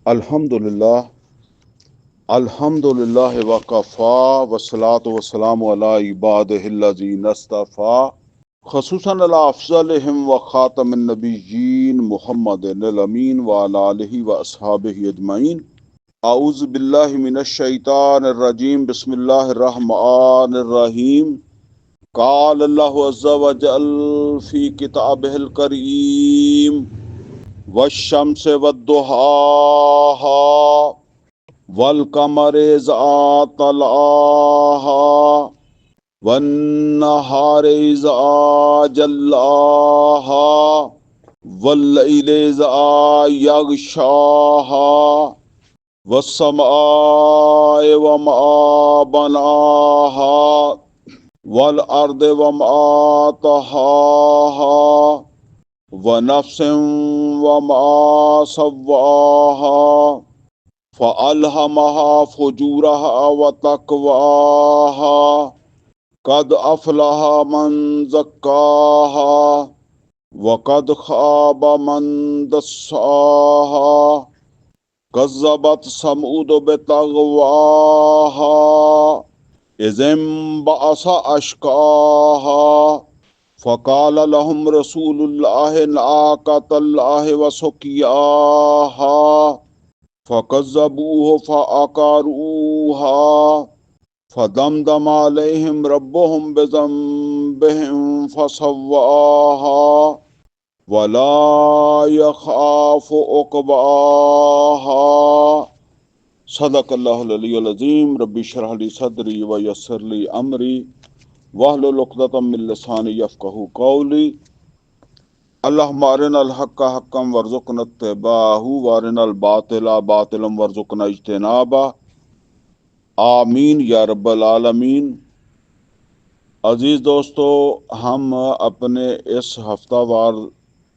الحمدللہ الحمدللہ وکفا والصلاة والسلام علی عبادہ الذین اصطفیٰ خصوصاً علی افضلہم وخاتم النبیین محمد الامین وعلی آلہ واصحابہ اجمعین۔ اعوذ باللہ من الشیطان الرجیم، بسم اللہ الرحمن الرحیم۔ قال اللہ عز وجل فی کتابہ الکریم والشمس والضحاہا والقمر اذا طلعاها والنهار اذا جلاها والليل اذا يغشاها والسماء وما بناها والأرض وما طحاها ونفس وما سواها فألهمها فجورها وتقواها قد أفلح من زكاها وقد خاب من دساها كذبت ثمود بطغواها إذ انبعث أشقاها فقال لهم رسول الله ناقة الله وسقياها فكذبوه فعقروها فدمدم عليهم ربهم بذنبهم فسواها ولا يخاف عقباها۔ صدق اللہ العلی العظیم۔ رب اشرح لی صدری ویسر لی امری واحلل عقدۃ من لسانی یفقہوا قولی۔ اللہم ارنا الحق حقا وارزقنا اتباعہ وارنا الباطل باطلا وارزقنا اجتنابہ، آمین یا رب العالمین۔ عزیز دوستو، ہم اپنے اس ہفتہ وار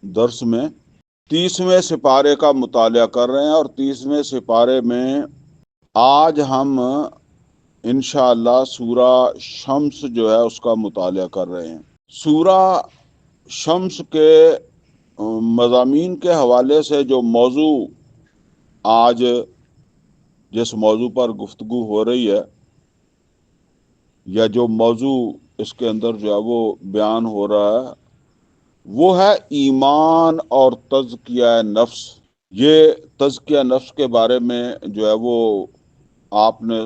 درس میں 30ویں سپارے کا مطالعہ کر رہے ہیں، اور 30ویں سپارے میں آج ہم انشاءاللہ سورہ شمس جو ہے اس کا مطالعہ کر رہے ہیں۔ سورہ شمس کے مضامین کے حوالے سے جو موضوع آج جس موضوع پر گفتگو ہو رہی ہے، یا جو موضوع اس کے اندر جو ہے وہ بیان ہو رہا ہے، وہ ہے ایمان اور تزکیہ نفس۔ یہ تزکیہ نفس کے بارے میں جو ہے وہ آپ نے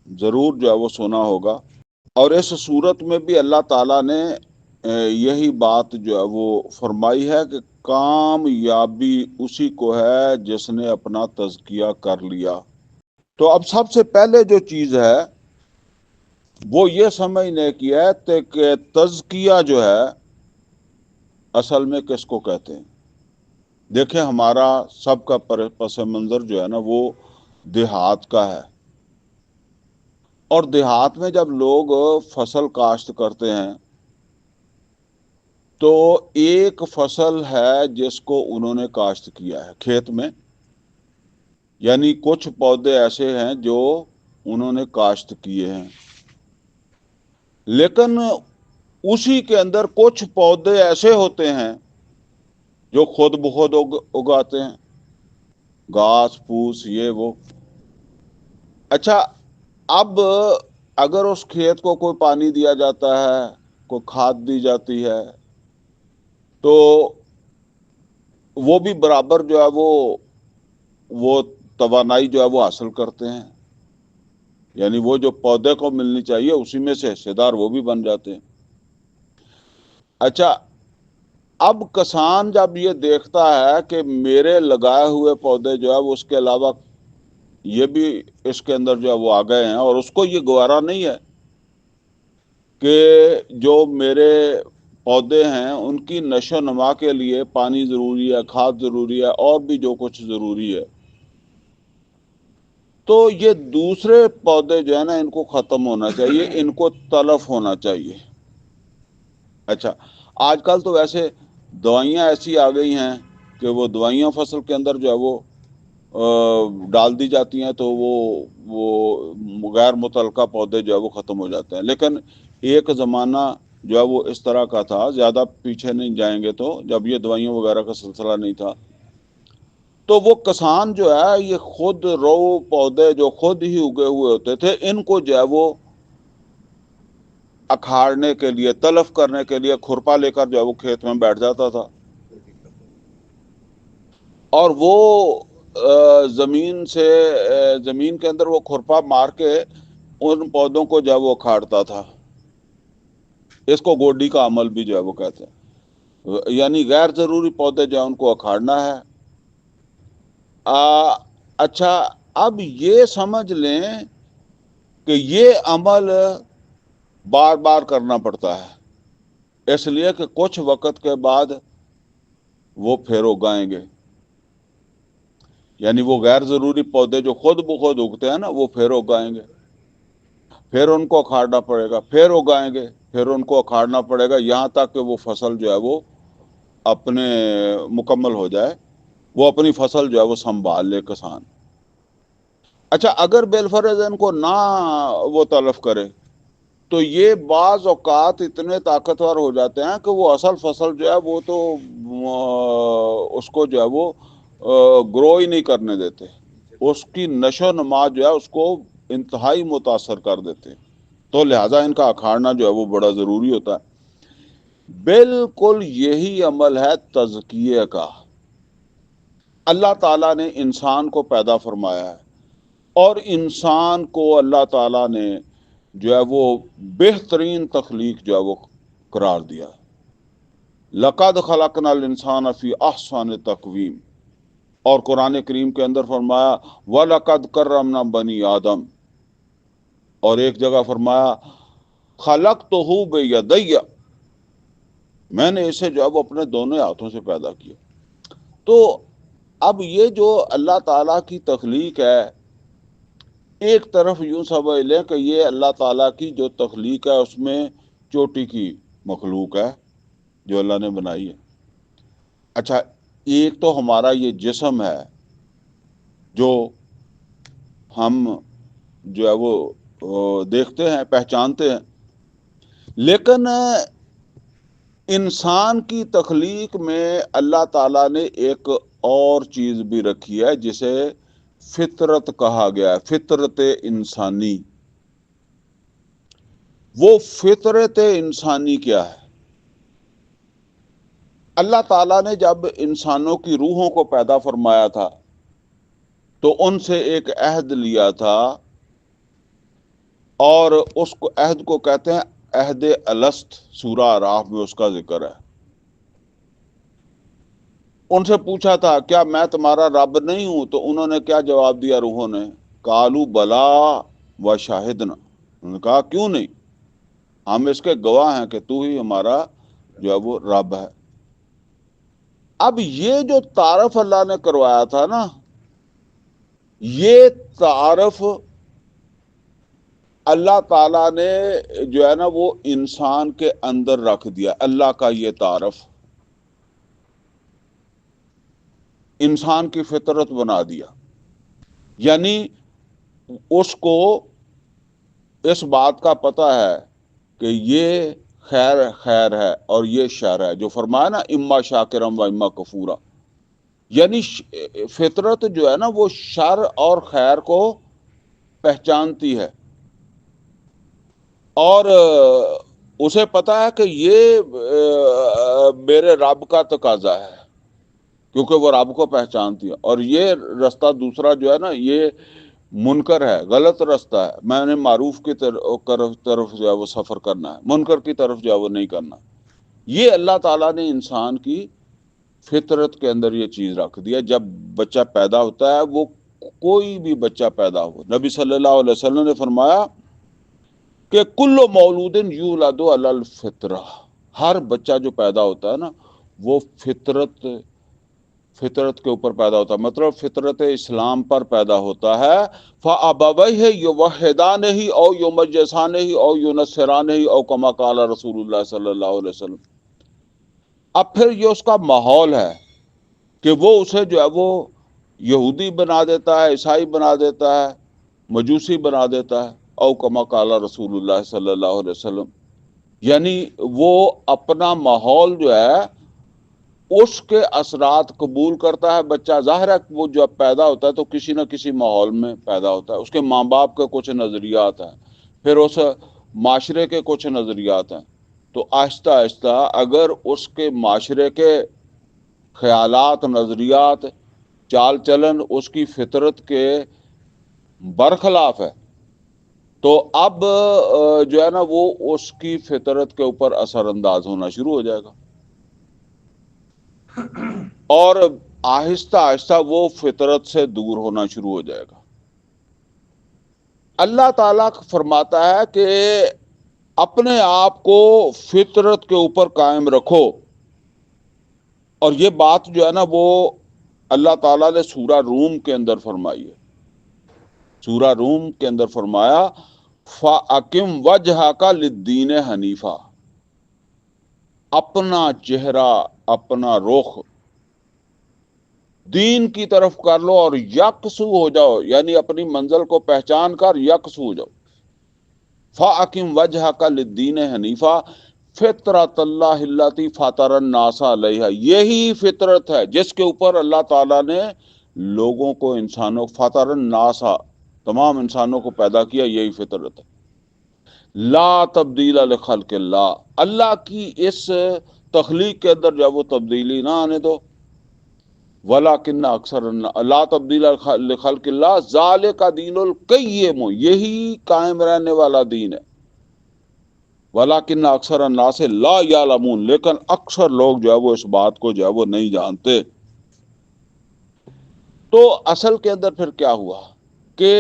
ضرور جو ہے وہ سنا ہوگا، اور اس صورت میں بھی اللہ تعالیٰ نے یہی بات جو ہے وہ فرمائی ہے کہ کامیابی اسی کو ہے جس نے اپنا تزکیہ کر لیا۔ تو اب سب سے پہلے جو چیز ہے وہ یہ سمجھنے کی ہے کہ تزکیہ جو ہے اصل میں کس کو کہتے ہیں۔ دیکھیں، ہمارا سب کا پس منظر جو ہے نا وہ دیہات کا ہے، اور دیہات میں جب لوگ فصل کاشت کرتے ہیں تو ایک فصل ہے جس کو انہوں نے کاشت کیا ہے کھیت میں، یعنی کچھ پودے ایسے ہیں جو انہوں نے کاشت کیے ہیں، لیکن اسی کے اندر کچھ پودے ایسے ہوتے ہیں جو خود بخود اگاتے ہیں، گھاس پھوس یہ وہ۔ اچھا، اب اگر اس کھیت کو کوئی پانی دیا جاتا ہے، کوئی کھاد دی جاتی ہے، تو وہ بھی برابر جو ہے وہ توانائی جو ہے وہ حاصل کرتے ہیں، یعنی وہ جو پودے کو ملنی چاہیے اسی میں سے حصے دار وہ بھی بن جاتے ہیں۔ اچھا، اب کسان جب یہ دیکھتا ہے کہ میرے لگائے ہوئے پودے جو ہے وہ اس کے علاوہ یہ بھی اس کے اندر جو ہے وہ آ گئے ہیں، اور اس کو یہ گوارا نہیں ہے کہ جو میرے پودے ہیں ان کی نشو و نما کے لیے پانی ضروری ہے، کھاد ضروری ہے، اور بھی جو کچھ ضروری ہے، تو یہ دوسرے پودے جو ہے نا ان کو ختم ہونا چاہیے، ان کو تلف ہونا چاہیے۔ اچھا، آج کل تو ویسے دوائیاں ایسی آ گئی ہیں کہ وہ دوائیاں فصل کے اندر جو ہے وہ ڈال دی جاتی ہیں، تو وہ غیر متعلقہ پودے جو ہے وہ ختم ہو جاتے ہیں۔ لیکن ایک زمانہ جو ہے وہ اس طرح کا تھا، زیادہ پیچھے نہیں جائیں گے تو جب یہ دوائیوں وغیرہ کا سلسلہ نہیں تھا، تو وہ کسان جو ہے یہ خود رو پودے جو خود ہی اگے ہوئے ہوتے تھے، ان کو جو ہے وہ اکھاڑنے کے لیے، تلف کرنے کے لیے کھرپا لے کر جو ہے وہ کھیت میں بیٹھ جاتا تھا، اور وہ زمین کے اندر وہ کھرپا مار کے ان پودوں کو جو ہے وہ اکھاڑتا تھا۔ اس کو گوڈی کا عمل بھی جو ہے وہ کہتے ہیں، یعنی غیر ضروری پودے جو ہیں ان کو اکھاڑنا ہے۔ اچھا، اب یہ سمجھ لیں کہ یہ عمل بار بار کرنا پڑتا ہے، اس لیے کہ کچھ وقت کے بعد وہ پھر اگائیں گے، یعنی وہ غیر ضروری پودے جو خود بخود اگتے ہیں نا وہ پھر اگائیں گے، پھر ان کو اکھاڑنا پڑے گا، پھر اگائیں گے، پھر ان کو اکھاڑنا پڑے گا، یہاں تک کہ وہ فصل جو ہے وہ اپنے مکمل ہو جائے، وہ اپنی فصل جو ہے وہ سنبھال لے کسان۔ اچھا، اگر بالفرض ان کو نہ وہ تلف کرے تو یہ بعض اوقات اتنے طاقتور ہو جاتے ہیں کہ وہ اصل فصل جو ہے وہ تو اس کو جو ہے وہ گرو ہی نہیں کرنے دیتے، اس کی نشو و نما جو ہے اس کو انتہائی متاثر کر دیتے، تو لہٰذا ان کا اکھاڑنا جو ہے وہ بڑا ضروری ہوتا ہے۔ بالکل یہی عمل ہے تزکیے کا۔ اللہ تعالیٰ نے انسان کو پیدا فرمایا ہے، اور انسان کو اللہ تعالیٰ نے جو ہے وہ بہترین تخلیق جو ہے وہ قرار دیا۔ لَقَدْ خَلَقْنَا الْإِنسَانَ فِي أَحْسَنِ تَقْوِيمٍ، اور قرآن کریم کے اندر فرمایا وَلَقَدْ كَرَّمْنَا بَنِي آدم، اور ایک جگہ فرمایا خَلَقْتُهُ بِيَدَيَّ، میں نے اسے جو ہے وہ اپنے دونوں ہاتھوں سے پیدا کیا۔ تو اب یہ جو اللہ تعالیٰ کی تخلیق ہے، ایک طرف یوں سمجھ لیں کہ یہ اللہ تعالیٰ کی جو تخلیق ہے اس میں چوٹی کی مخلوق ہے جو اللہ نے بنائی ہے۔ اچھا، ایک تو ہمارا یہ جسم ہے جو ہم جو ہے وہ دیکھتے ہیں، پہچانتے ہیں، لیکن انسان کی تخلیق میں اللہ تعالیٰ نے ایک اور چیز بھی رکھی ہے جسے فطرت کہا گیا ہے، فطرت انسانی۔ وہ فطرت انسانی کیا ہے؟ اللہ تعالیٰ نے جب انسانوں کی روحوں کو پیدا فرمایا تھا تو ان سے ایک عہد لیا تھا، اور اس کو عہد کو کہتے ہیں عہد الست، سورہ اعراف میں اس کا ذکر ہے۔ ان سے پوچھا تھا کیا میں تمہارا رب نہیں ہوں؟ تو انہوں نے کیا جواب دیا روحوں نے؟ قالوا بلا و شاہدنا، انہوں نے کہا کیوں نہیں، ہم اس کے گواہ ہیں کہ تو ہی ہمارا جو ہے وہ رب ہے۔ اب یہ جو تعارف اللہ نے کروایا تھا نا، یہ تعارف اللہ تعالیٰ نے جو ہے نا وہ انسان کے اندر رکھ دیا، اللہ کا یہ تعارف انسان کی فطرت بنا دیا، یعنی اس کو اس بات کا پتہ ہے کہ یہ خیر ہے اور یہ شر ہے، جو فرمایا نا اما شاکرم و اما کفورا، یعنی فطرت جو ہے نا وہ شر اور خیر کو پہچانتی ہے، اور اسے پتہ ہے کہ یہ میرے رب کا تقاضا ہے، کیونکہ وہ رب کو پہچانتی ہے، اور یہ رستہ دوسرا جو ہے نا یہ منکر ہے، غلط رستہ ہے، میں نے معروف کی طرف جو ہے وہ سفر کرنا ہے، منکر کی طرف جو ہے وہ نہیں کرنا۔ یہ اللہ تعالیٰ نے انسان کی فطرت کے اندر یہ چیز رکھ دیا۔ جب بچہ پیدا ہوتا ہے، وہ کوئی بھی بچہ پیدا ہو، نبی صلی اللہ علیہ وسلم نے فرمایا کہ کل مولود یولد علی الفطرہ، ہر بچہ جو پیدا ہوتا ہے نا وہ فطرت کے اوپر پیدا ہوتا ہے، مطلب فطرت اسلام پر پیدا ہوتا ہے۔ فَأَبَوَيْهِ يُوَحِّدَانِهِ أَوْ يُمَجِّسَانِهِ أَوْ يُنَصِّرَانِهِ أَوْ كَمَا قَالَ رسول اللہ صلی اللہ علیہ وسلم۔ اب پھر یہ اس کا ماحول ہے کہ وہ اسے جو ہے وہ یہودی بنا دیتا ہے، عیسائی بنا دیتا ہے، مجوسی بنا دیتا ہے، او کما قال رسول اللہ صلی اللہ علیہ وسلم، یعنی وہ اپنا ماحول جو ہے اس کے اثرات قبول کرتا ہے بچہ. ظاہر ہے وہ جب پیدا ہوتا ہے تو کسی نہ کسی ماحول میں پیدا ہوتا ہے، اس کے ماں باپ کے کچھ نظریات ہیں، پھر اس معاشرے کے کچھ نظریات ہیں. تو آہستہ آہستہ اگر اس کے معاشرے کے خیالات، نظریات، چال چلن اس کی فطرت کے برخلاف ہے تو اب جو ہے نا وہ اس کی فطرت کے اوپر اثر انداز ہونا شروع ہو جائے گا، اور آہستہ آہستہ وہ فطرت سے دور ہونا شروع ہو جائے گا. اللہ تعالیٰ فرماتا ہے کہ اپنے آپ کو فطرت کے اوپر قائم رکھو. اور یہ بات جو ہے نا وہ اللہ تعالیٰ نے سورہ روم کے اندر فرمائی ہے. سورہ روم کے اندر فرمایا فَأَقِمْ وَجْهَكَ لِلدِّينِ حنیفہ، اپنا چہرہ، اپنا رخ دین کی طرف کر لو اور یکسو ہو جاؤ، یعنی اپنی منزل کو پہچان کر یکسو ہو جاؤ. فَأَقِمْ وَجْهَكَ لِلدِّينِ حنیفہ فطرۃ اللہ التی فطر الناس علیہا، یہی فطرت ہے جس کے اوپر اللہ تعالیٰ نے لوگوں کو، انسانوں، فطر الناس، تمام انسانوں کو پیدا کیا، یہی فطرت ہے. لا تبدیل لخلق اللہ، اللہ کی اس تخلیق کے اندر جب وہ تبدیلی نہ آنے دو. وَلَٰكِنَّ أَكْثَرَ لا تبدیل لخلق اللہ ذَلِكَ دِينُ الْقَيِّمُ، یہی قائم رہنے والا دین ہے. وَلَٰكِنَّ أَكْثَرَ النَّاسِ لَا يَعْلَمُونَ، لیکن اکثر لوگ جو ہے وہ اس بات کو جو ہے وہ نہیں جانتے. تو اصل کے اندر پھر کیا ہوا کہ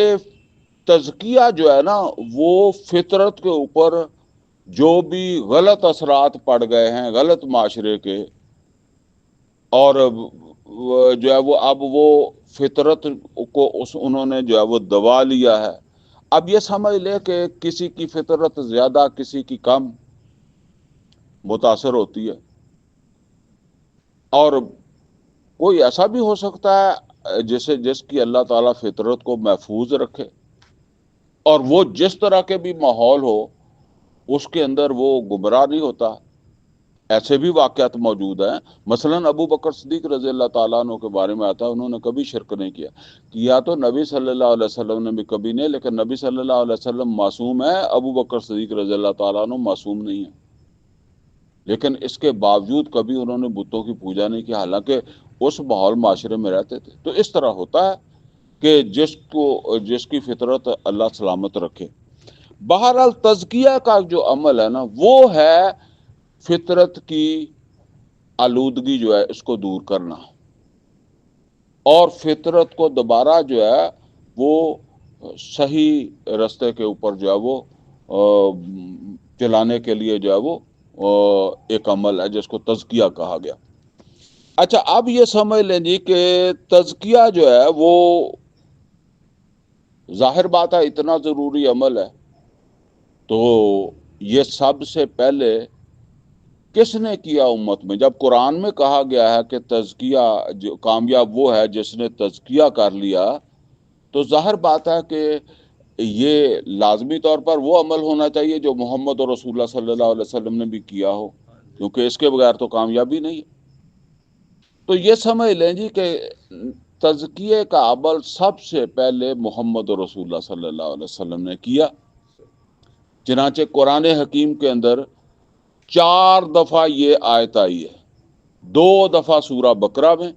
تزکیہ جو ہے نا وہ فطرت کے اوپر جو بھی غلط اثرات پڑ گئے ہیں غلط معاشرے کے، اور جو ہے وہ اب وہ فطرت کو انہوں نے جو ہے وہ دبا لیا ہے. اب یہ سمجھ لے کہ کسی کی فطرت زیادہ، کسی کی کم متاثر ہوتی ہے، اور کوئی ایسا بھی ہو سکتا ہے جس کی اللہ تعالیٰ فطرت کو محفوظ رکھے، اور وہ جس طرح کے بھی ماحول ہو اس کے اندر وہ گمراہ نہیں ہوتا. ایسے بھی واقعات موجود ہیں. مثلا ابو بکر صدیق رضی اللہ تعالیٰ عنہ کے بارے میں آتا ہے انہوں نے کبھی شرک نہیں کیا تو نبی صلی اللہ علیہ وسلم نے بھی کبھی نہیں، لیکن نبی صلی اللہ علیہ وسلم معصوم ہے، ابو بکر صدیق رضی اللہ تعالیٰ عنہ معصوم نہیں ہے. لیکن اس کے باوجود کبھی انہوں نے بتوں کی پوجا نہیں کی، حالانکہ اس ماحول معاشرے میں رہتے تھے. تو اس طرح ہوتا ہے کہ جس کی فطرت اللہ سلامت رکھے. بہرحال تزکیہ کا جو عمل ہے نا وہ ہے فطرت کی آلودگی جو ہے اس کو دور کرنا، اور فطرت کو دوبارہ جو ہے وہ صحیح رستے کے اوپر جو ہے وہ چلانے کے لیے جو ہے وہ ایک عمل ہے جس کو تزکیہ کہا گیا. اچھا، اب یہ سمجھ لیں جی کہ تزکیہ جو ہے وہ ظاہر بات ہے اتنا ضروری عمل ہے، تو یہ سب سے پہلے کس نے کیا امت میں؟ جب قرآن میں کہا گیا ہے کہ تزکیہ جو کامیاب وہ ہے جس نے تزکیہ کر لیا، تو ظاہر بات ہے کہ یہ لازمی طور پر وہ عمل ہونا چاہیے جو محمد اور رسول اللہ صلی اللہ علیہ وسلم نے بھی کیا ہو، کیونکہ اس کے بغیر تو کامیابی نہیں ہے. تو یہ سمجھ لیں جی کہ تزکیے کا عمل سب سے پہلے محمد اور رسول اللہ صلی اللہ علیہ وسلم نے کیا. چنانچہ قرآن حکیم کے اندر 4 دفعہ یہ آیت آئی ہے، 2 دفعہ سورہ بقرہ میں،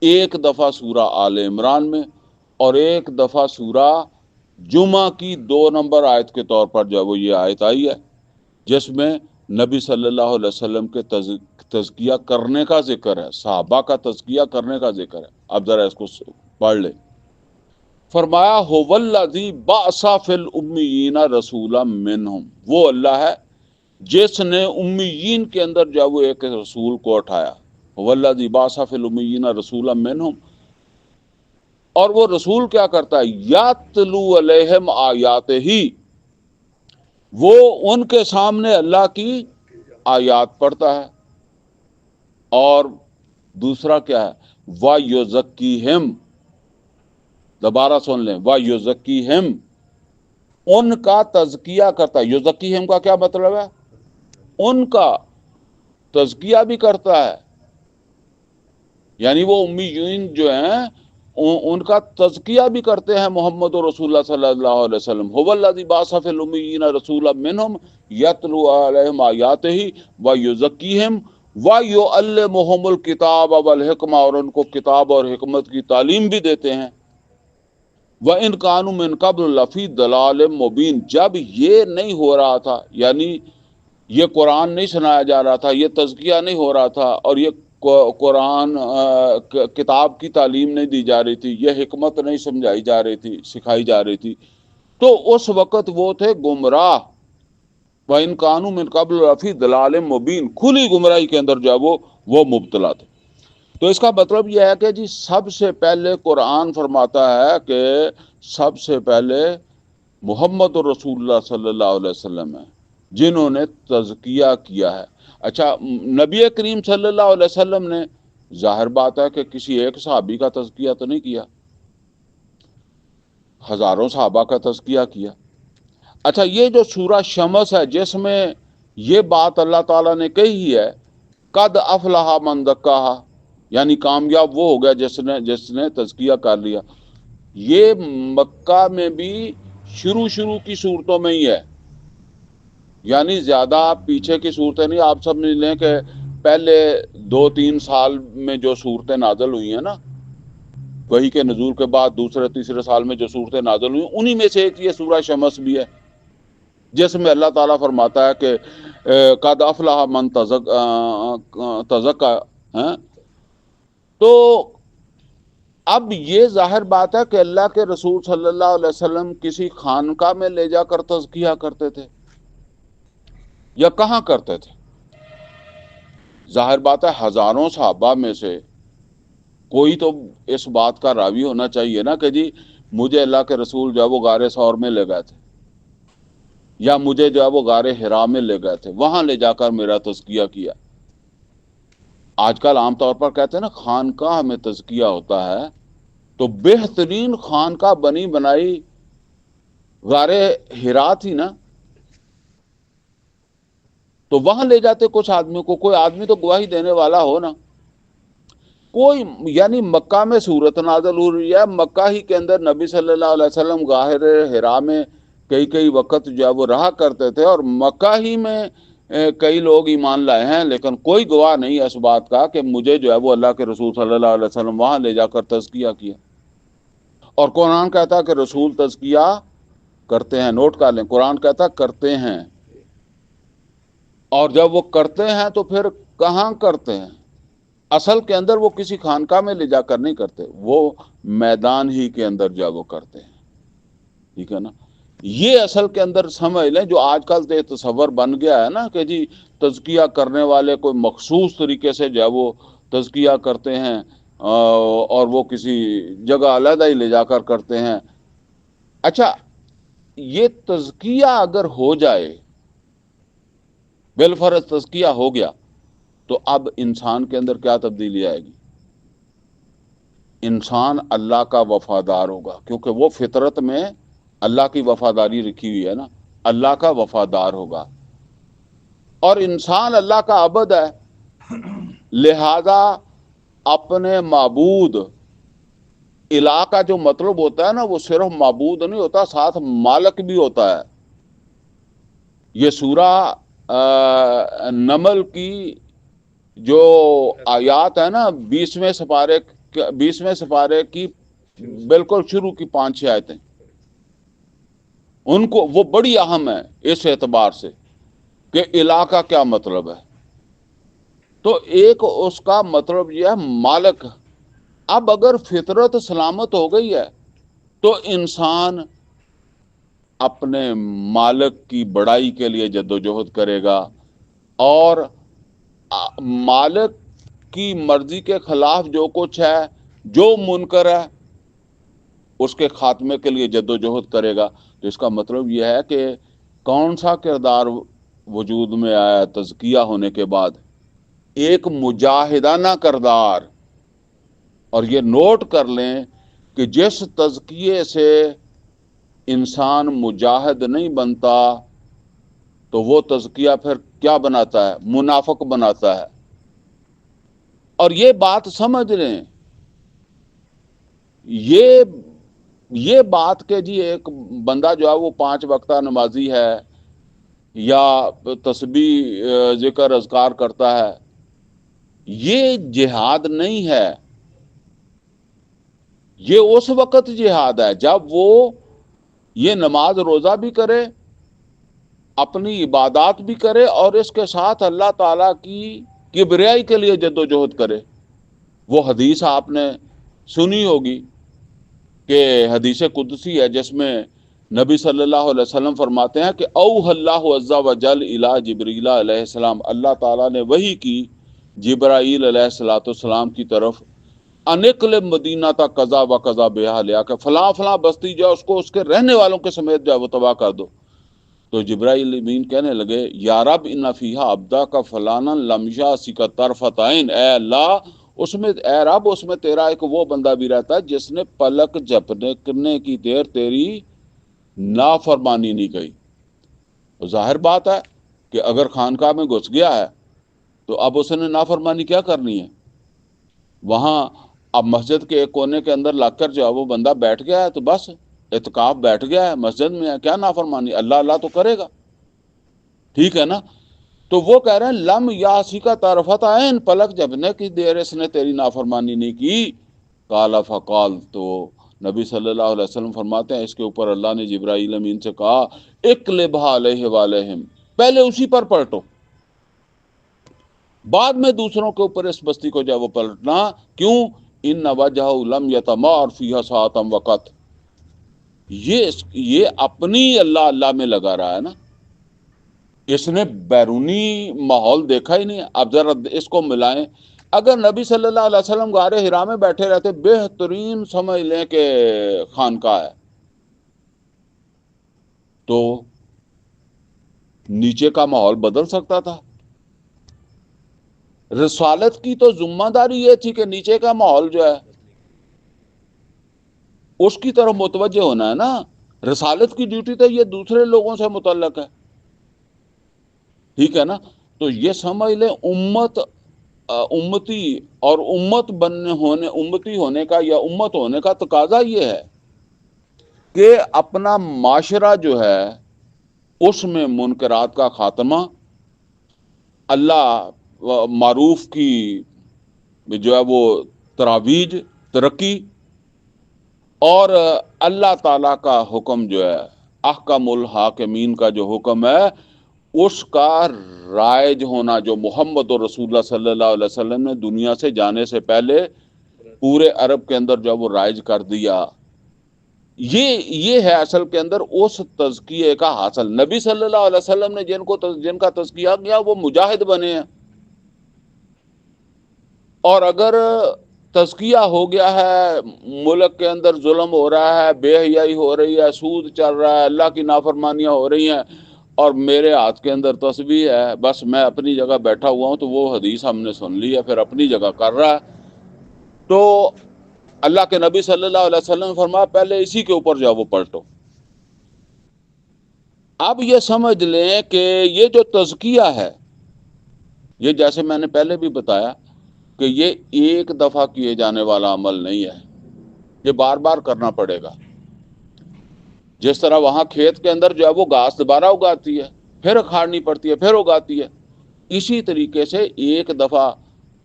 1 دفعہ سورہ آل عمران میں، اور 1 دفعہ سورہ جمعہ کی 2 نمبر آیت کے طور پر جو وہ یہ آیت آئی ہے، جس میں نبی صلی اللہ علیہ وسلم کے تزکیہ کرنے کا ذکر ہے، صحابہ کا تزکیہ کرنے کا ذکر ہے. اب ذرا اس کو پڑھ لیں. فرمایا هو الذی بعث فی الامیین رسولا منہم، وہ اللہ ہے جس نے امیین کے اندر جو وہ ایک رسول کو اٹھایا. هو الذی بعث فی الامیین رسولا منہم، اور وہ رسول کیا کرتا ہے؟ یاتلو علیہم آیاتہ، وہ ان کے سامنے اللہ کی آیات پڑھتا ہے. اور دوسرا کیا ہے؟ وَيُزَكِّيهِمْ، دوبارہ سن لیں، وَيُزَكِّيهِمْ، ان کا تزکیہ کرتا ہے. یزکیہم کا کیا مطلب ہے؟ ان کا تزکیہ بھی کرتا ہے یعنی وہ امیین جو ہیں ان کا تزکیہ بھی کرتے ہیں محمد رسول اللہ صلی اللہ علیہ وسلم. هو الذی بعث فی الامیین رسولا منہم یتلو علیہم آیاتہ ویزکیہم ویعلمہم الکتاب والحکمہ، اور ان کو کتاب اور حکمت کی تعلیم بھی دیتے ہیں. وَإِنْ كَانُوا مِنْ قَبْلُ لَفِي ضَلَالٍ مُبِينٍ، جب یہ نہیں ہو رہا تھا، یعنی یہ قرآن نہیں سنایا جا رہا تھا، یہ تزکیہ نہیں ہو رہا تھا، اور یہ قرآن کتاب کی تعلیم نہیں دی جا رہی تھی، یہ حکمت نہیں سمجھائی جا رہی تھی، سکھائی جا رہی تھی، تو اس وقت وہ تھے گمراہ. وَإِنْ كَانُوا مِنْ قَبْلُ لَفِي ضَلَالٍ مُبِينٍ، کھلی گمراہی کے اندر جو ہے وہ مبتلا تھے. تو اس کا مطلب یہ ہے کہ جی سب سے پہلے قرآن فرماتا ہے کہ سب سے پہلے محمد رسول اللہ صلی اللہ علیہ وسلم ہیں جنہوں نے تزکیہ کیا ہے. اچھا، نبی کریم صلی اللہ علیہ وسلم نے، ظاہر بات ہے کہ کسی ایک صحابی کا تزکیہ تو نہیں کیا، ہزاروں صحابہ کا تزکیہ کیا. اچھا، یہ جو سورہ شمس ہے جس میں یہ بات اللہ تعالیٰ نے کہی ہے، قد افلح من زکاہا، یعنی کامیاب وہ ہو گیا جس نے تزکیہ کر لیا، یہ مکہ میں بھی شروع کی صورتوں میں ہی ہے، یعنی زیادہ پیچھے کی صورتیں نہیں. آپ سمجھ لیں کہ پہلے 2-3 سال میں جو صورتیں نازل ہوئی ہیں نا، وحی کے نزول کے بعد دوسرے تیسرے سال میں جو صورتیں نازل ہوئی، انہی میں سے ایک یہ سورہ شمس بھی ہے، جس میں اللہ تعالیٰ فرماتا ہے کہ قد افلح من تزکا. تو اب یہ ظاہر بات ہے کہ اللہ کے رسول صلی اللہ علیہ وسلم کسی خانقاہ میں لے جا کر تزکیہ کرتے تھے یا کہاں کرتے تھے؟ ظاہر بات ہے ہزاروں صحابہ میں سے کوئی تو اس بات کا راوی ہونا چاہیے نا کہ جی مجھے اللہ کے رسول جو ہے وہ غار ثور میں لے گئے تھے، یا مجھے جو ہے وہ غار حرا میں لے گئے تھے، وہاں لے جا کر میرا تزکیہ کیا. آج کل عام طور پر کہتے ہیں نا خانقاہ میں تزکیہ ہوتا ہے، تو بہترین خانقاہ بنی بنائی غار حرا تھی نا، تو وہاں لے جاتے کچھ آدمیوں کو. کوئی آدمی تو گواہی دینے والا ہو نا کوئی. یعنی مکہ میں صورت نازل ہو رہی ہے، مکہ ہی کے اندر نبی صلی اللہ علیہ وسلم غار حرا میں کئی وقت جو ہے وہ رہا کرتے تھے، اور مکہ ہی میں کئی لوگ ایمان لائے ہیں، لیکن کوئی گواہ نہیں ہے اس بات کا کہ مجھے جو ہے وہ اللہ کے رسول صلی اللہ علیہ وسلم وہاں لے جا کر تزکیہ کیا. اور قرآن کہتا ہے کہ رسول تزکیہ کرتے ہیں. نوٹ کر لیں، قرآن کہتا ہے کرتے ہیں، اور جب وہ کرتے ہیں تو پھر کہاں کرتے ہیں؟ اصل کے اندر وہ کسی خانقاہ میں لے جا کر نہیں کرتے، وہ میدان ہی کے اندر جا وہ کرتے ہیں. ٹھیک ہے نا؟ یہ اصل کے اندر سمجھ لیں جو آج کل تو تصور بن گیا ہے نا کہ جی تزکیہ کرنے والے کوئی مخصوص طریقے سے جو ہے وہ تزکیہ کرتے ہیں، اور وہ کسی جگہ علیحدہ ہی لے جا کر کرتے ہیں. اچھا، یہ تزکیہ اگر ہو جائے، بالفرض تزکیہ ہو گیا، تو اب انسان کے اندر کیا تبدیلی آئے گی؟ انسان اللہ کا وفادار ہوگا، کیونکہ وہ فطرت میں اللہ کی وفاداری رکھی ہوئی ہے نا، اللہ کا وفادار ہوگا. اور انسان اللہ کا عبد ہے، لہذا اپنے معبود الہ کا جو مطلب ہوتا ہے نا، وہ صرف معبود نہیں ہوتا، ساتھ مالک بھی ہوتا ہے. یہ سورہ نمل کی جو آیات ہے نا، 20ویں سپارے کی بالکل شروع کی 5-6 آیتیں، ان کو وہ بڑی اہم ہے اس اعتبار سے کہ الہ کا کیا مطلب ہے. تو ایک اس کا مطلب یہ ہے مالک. اب اگر فطرت سلامت ہو گئی ہے تو انسان اپنے مالک کی بڑائی کے لیے جدوجہد کرے گا، اور مالک کی مرضی کے خلاف جو کچھ ہے، جو منکر ہے، اس کے خاتمے کے لیے جدوجہد کرے گا. تو اس کا مطلب یہ ہے کہ کون سا کردار وجود میں آیا تزکیہ ہونے کے بعد؟ ایک مجاہدانہ کردار. اور یہ نوٹ کر لیں کہ جس تزکیے سے انسان مجاہد نہیں بنتا تو وہ تزکیہ پھر کیا بناتا ہے؟ منافق بناتا ہے. اور یہ بات سمجھ لیں، یہ بات کہ جی ایک بندہ جو ہے وہ 5 وقتہ نمازی ہے یا تسبیح ذکر اذکار کرتا ہے، یہ جہاد نہیں ہے. یہ اس وقت جہاد ہے جب وہ یہ نماز روزہ بھی کرے، اپنی عبادات بھی کرے، اور اس کے ساتھ اللہ تعالیٰ کی کبریائی کے لیے جد و جہد کرے. وہ حدیث آپ نے سنی ہوگی کہ حدیث قدسی ہے جس میں نبی صلی اللہ علیہ وسلم فرماتے ہیں کہ اوح اللہ عز و جل الی جبریل علیہ السلام، اللہ تعالیٰ نے وحی کی جبرائیل علیہ السلام کی طرف، انقل مدینہ تا قضا و قضا بہا لیا، کہ فلاں فلاں بستی جو ہے اس کو اس کے رہنے والوں کے سمیت جو ہے وہ تباہ کر دو. تو جبرائیل امین کہنے لگے یا رب ان فیہا عبدا کا فلانا لم یاسی کا طرفۃ عین، اے اللہ اس میں، اے رب اس میں تیرا ایک وہ بندہ بھی رہتا ہے جس نے پلک جھپکنے کی دیر تیری نافرمانی نہیں کی. ظاہر بات ہے کہ اگر خانقاہ میں گھس گیا ہے تو اب اس نے نافرمانی کیا کرنی ہے؟ وہاں اب مسجد کے ایک کونے کے اندر لگ کر جو ہے وہ بندہ بیٹھ گیا ہے تو بس اعتکاف بیٹھ گیا ہے مسجد میں ہے، کیا نافرمانی؟ اللہ اللہ تو کرے گا، ٹھیک ہے نا. تو وہ کہہ رہے ہیں لم یاسی کا طرفۃ عین، پلک جھپکنے کی دیر اس نے تیری نافرمانی نہیں کی. قال فقال، تو نبی صلی اللہ علیہ وسلم فرماتے ہیں اس کے اوپر اللہ نے جبرائیل امین سے کہا اقلبھا علیہ والہم، پہلے اسی پر پلٹو، بعد میں دوسروں کے اوپر اس بستی کو جب وہ پلٹنا. کیوں؟ ان وجہ لم یتمار فیہا ساعتم وقت، یہ اپنی اللہ اللہ میں لگا رہا ہے نا، اس نے بیرونی ماحول دیکھا ہی نہیں. اب ذرا اس کو ملائیں، اگر نبی صلی اللہ علیہ وسلم غار حرا میں بیٹھے رہتے، بہترین سمجھ لیں کہ خانقاہ ہے، تو نیچے کا ماحول بدل سکتا تھا. رسالت کی تو ذمہ داری یہ تھی کہ نیچے کا ماحول جو ہے اس کی طرف متوجہ ہونا ہے نا. رسالت کی ڈیوٹی تو یہ دوسرے لوگوں سے متعلق ہے، ٹھیک ہے نا. تو یہ سمجھ لیں امتی اور امتی ہونے کا یا امت ہونے کا تقاضا یہ ہے کہ اپنا معاشرہ جو ہے اس میں منکرات کا خاتمہ، اللہ معروف کی جو ہے وہ ترویج، ترقی، اور اللہ تعالیٰ کا حکم جو ہے احکم الحاکمین کا جو حکم ہے اس کا رائج ہونا، جو محمد رسول اللہ صلی اللہ علیہ وسلم نے دنیا سے جانے سے پہلے پورے عرب کے اندر جو وہ رائج کر دیا. یہ ہے اصل کے اندر اس تزکیے کا حاصل. نبی صلی اللہ علیہ وسلم نے جن کا تزکیہ کیا وہ مجاہد بنے ہیں، اور اگر تزکیہ ہو گیا ہے، ملک کے اندر ظلم ہو رہا ہے، بے حیائی ہو رہی ہے، سود چل رہا ہے، اللہ کی نافرمانیاں ہو رہی ہیں، اور میرے ہاتھ کے اندر تسبیح ہے، بس میں اپنی جگہ بیٹھا ہوا ہوں، تو وہ حدیث ہم نے سن لی ہے، پھر اپنی جگہ کر رہا ہے. تو اللہ کے نبی صلی اللہ علیہ وسلم نے فرمایا پہلے اسی کے اوپر جاؤ وہ پلٹو. اب یہ سمجھ لیں کہ یہ جو تزکیہ ہے، یہ جیسے میں نے پہلے بھی بتایا کہ یہ ایک دفعہ کیے جانے والا عمل نہیں ہے، یہ بار بار کرنا پڑے گا. جس طرح وہاں کھیت کے اندر جو ہے وہ گھاس دوبارہ اگاتی ہے، پھر اکھاڑنی پڑتی ہے، پھر اگاتی ہے، اسی طریقے سے ایک دفعہ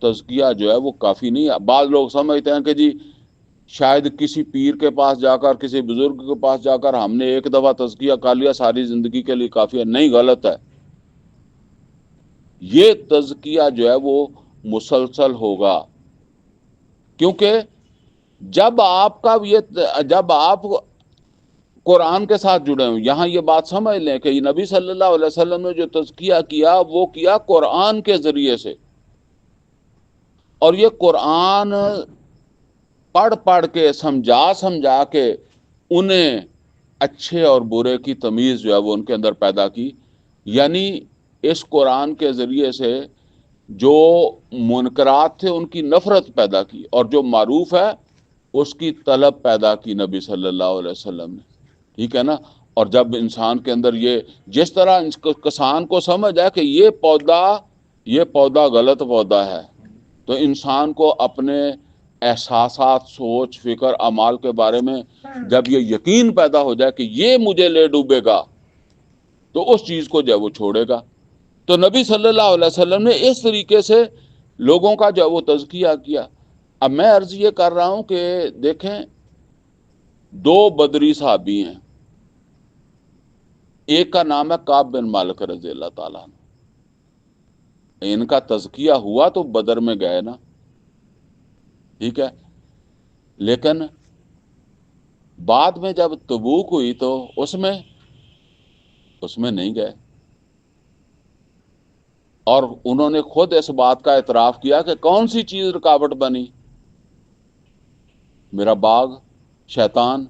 تزکیہ جو ہے وہ کافی نہیں ہے. بعض لوگ سمجھتے ہیں کہ جی شاید کسی پیر کے پاس جا کر، کسی بزرگ کے پاس جا کر ہم نے ایک دفعہ تزکیہ کر لیا ساری زندگی کے لیے کافی ہے. نہیں، غلط ہے. یہ تزکیہ جو ہے وہ مسلسل ہوگا، کیونکہ جب آپ قرآن کے ساتھ جڑے ہوں. یہاں یہ بات سمجھ لیں کہ یہ نبی صلی اللہ علیہ وسلم نے جو تزکیہ کیا وہ کیا قرآن کے ذریعے سے، اور یہ قرآن پڑھ پڑھ کے سمجھا کے انہیں اچھے اور برے کی تمیز جو ہے وہ ان کے اندر پیدا کی. یعنی اس قرآن کے ذریعے سے جو منکرات تھے ان کی نفرت پیدا کی، اور جو معروف ہے اس کی طلب پیدا کی نبی صلی اللہ علیہ وسلم نے، ٹھیک ہے نا. اور جب انسان کے اندر یہ، جس طرح کسان کو سمجھ ہے کہ یہ پودا غلط پودا ہے، تو انسان کو اپنے احساسات، سوچ، فکر، اعمال کے بارے میں جب یہ یقین پیدا ہو جائے کہ یہ مجھے لے ڈوبے گا تو اس چیز کو جو ہے وہ چھوڑے گا۔ تو نبی صلی اللہ علیہ وسلم نے اس طریقے سے لوگوں کا جو ہے وہ تزکیہ کیا۔ اب میں عرض یہ کر رہا ہوں کہ دیکھیں، دو بدری صحابی ہیں، ایک کا نام ہے کعب بن مالک رضی اللہ تعالیٰ عنہ۔ ان کا تزکیہ ہوا تو بدر میں گئے نا، ٹھیک ہے، لیکن بعد میں جب تبوک ہوئی تو اس میں نہیں گئے، اور انہوں نے خود اس بات کا اعتراف کیا کہ کون سی چیز رکاوٹ بنی؟ میرا باغ، شیطان۔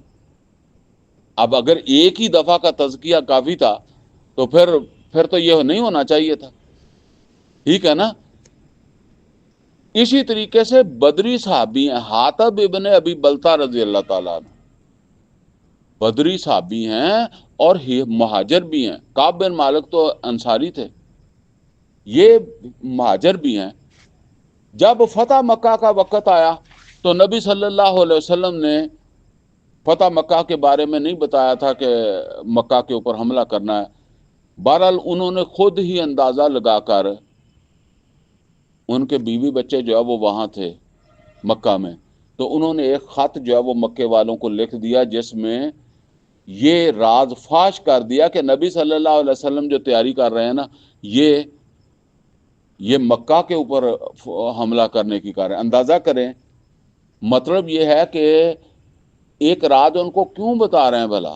اب اگر ایک ہی دفعہ کا تزکیہ کافی تھا تو پھر تو یہ نہیں ہونا چاہیے تھا، ٹھیک ہے نا۔ اسی طریقے سے بدری صحابی ہیں، حاتب ابن ابی بلتہ رضی اللہ تعالیٰ عنہ، بدری صحابی ہیں اور مہاجر بھی ہیں۔ کعب بن مالک تو انصاری تھے، یہ مہاجر بھی ہیں۔ جب فتح مکہ کا وقت آیا تو نبی صلی اللہ علیہ وسلم نے فتح مکہ کے بارے میں نہیں بتایا تھا کہ مکہ کے اوپر حملہ کرنا ہے۔ بہرحال انہوں نے خود ہی اندازہ لگا کر، ان کے بیوی بچے جو ہے وہ وہاں تھے مکہ میں، تو انہوں نے ایک خط جو ہے وہ مکے والوں کو لکھ دیا جس میں یہ راز فاش کر دیا کہ نبی صلی اللہ علیہ وسلم جو تیاری کر رہے ہیں نا، یہ مکہ کے اوپر حملہ کرنے کی کار ہے۔ اندازہ کریں، مطلب یہ ہے کہ ایک راز ان کو کیوں بتا رہے ہیں بھلا؟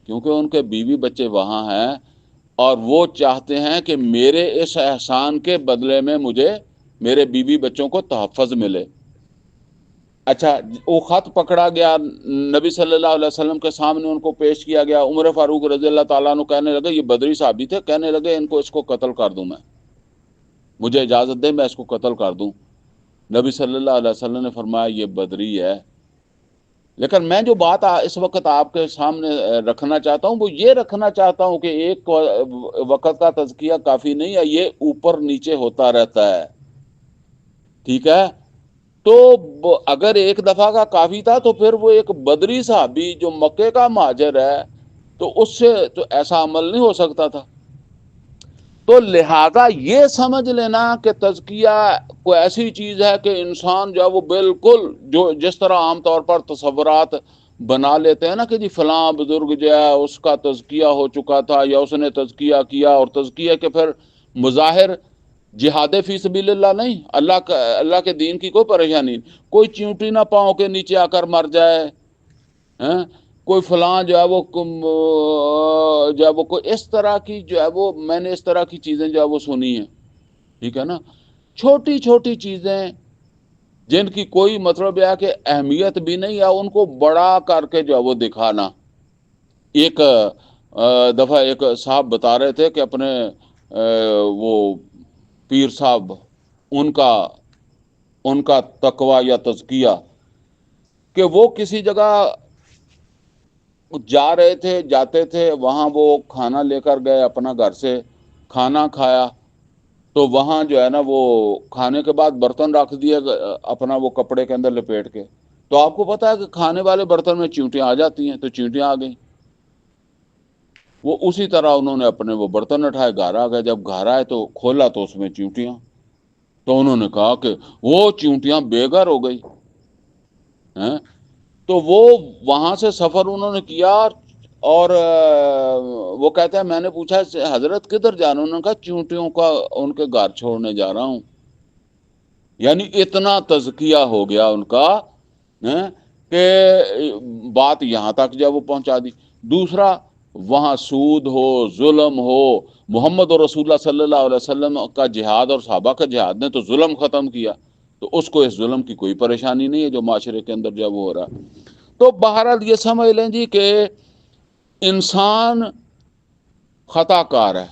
کیونکہ ان کے بیوی بچے وہاں ہیں اور وہ چاہتے ہیں کہ میرے اس احسان کے بدلے میں مجھے میرے بیوی بچوں کو تحفظ ملے۔ اچھا، وہ خط پکڑا گیا، نبی صلی اللہ علیہ وسلم کے سامنے ان کو پیش کیا گیا۔ عمر فاروق رضی اللہ تعالیٰ عنہ کہنے لگے، یہ بدری صحابی تھے، کہنے لگے اس کو قتل کر دوں، میں، مجھے اجازت دیں میں اس کو قتل کر دوں۔ نبی صلی اللہ علیہ وسلم نے فرمایا یہ بدری ہے، لیکن میں جو بات اس وقت آپ کے سامنے رکھنا چاہتا ہوں وہ یہ رکھنا چاہتا ہوں کہ ایک وقت کا تزکیہ کافی نہیں ہے، یہ اوپر نیچے ہوتا رہتا ہے، ٹھیک ہے۔ تو اگر ایک دفعہ کا کافی تھا تو پھر وہ ایک بدری صحابی جو مکے کا مہاجر ہے تو اس سے تو ایسا عمل نہیں ہو سکتا تھا۔ تو لہذا یہ سمجھ لینا کہ تزکیہ کوئی ایسی چیز ہے کہ انسان جو ہے وہ بالکل جو جس طرح عام طور پر تصورات بنا لیتے ہیں نا کہ جی فلاں بزرگ جو ہے اس کا تزکیہ ہو چکا تھا یا اس نے تزکیہ کیا، اور تزکیہ کے پھر مظاہر جہاد فی سبیل اللہ نہیں، اللہ کے دین کی کوئی پریشانی نہیں، کوئی چیونٹی نہ پاؤں کے نیچے آ کر مر جائے، کوئی فلاں جو ہے وہ کوئی اس طرح کی جو ہے وہ، میں نے اس طرح کی چیزیں جو ہے وہ سنی ہیں، ٹھیک ہے نا۔ چھوٹی چھوٹی چیزیں جن کی کوئی مطلب ہے کہ اہمیت بھی نہیں ہے، ان کو بڑا کر کے جو ہے وہ دکھانا۔ ایک دفعہ ایک صاحب بتا رہے تھے کہ اپنے وہ پیر صاحب ان کا تقوی یا تزکیہ کہ وہ کسی جگہ جاتے تھے، وہاں وہ کھانا لے کر گئے اپنا گھر سے، کھانا کھایا تو وہاں جو ہے نا وہ کھانے کے بعد برتن رکھ دیا اپنا وہ کپڑے کے اندر لپیٹ کے، تو آپ کو پتا ہے کہ کھانے والے برتن میں چیونٹیاں آ جاتی ہیں، تو چیونٹیاں آ گئیں۔ وہ اسی طرح انہوں نے اپنے وہ برتن اٹھائے، گھر آ گئے، جب گھر آئے تو کھولا تو اس میں چیونٹیاں، تو انہوں نے کہا کہ وہ چیونٹیاں بے گھر ہو گئی ہیں۔ تو وہ وہاں سے سفر انہوں نے کیا، اور وہ کہتے ہیں میں نے پوچھا حضرت کدھر جانا، انہوں نے کہا چیونٹیوں کا ان کے گھر چھوڑنے جا رہا ہوں۔ یعنی اتنا تزکیہ ہو گیا ان کا کہ بات یہاں تک جب وہ پہنچا دی۔ دوسرا، وہاں سود ہو، ظلم ہو، محمد اور رسول اللہ صلی اللہ علیہ وسلم کا جہاد اور صحابہ کا جہاد نے تو ظلم ختم کیا، تو اس کو اس ظلم کی کوئی پریشانی نہیں ہے جو معاشرے کے اندر جب وہ ہو رہا۔ تو بہرحال یہ سمجھ لیں جی کہ انسان خطا کار ہے۔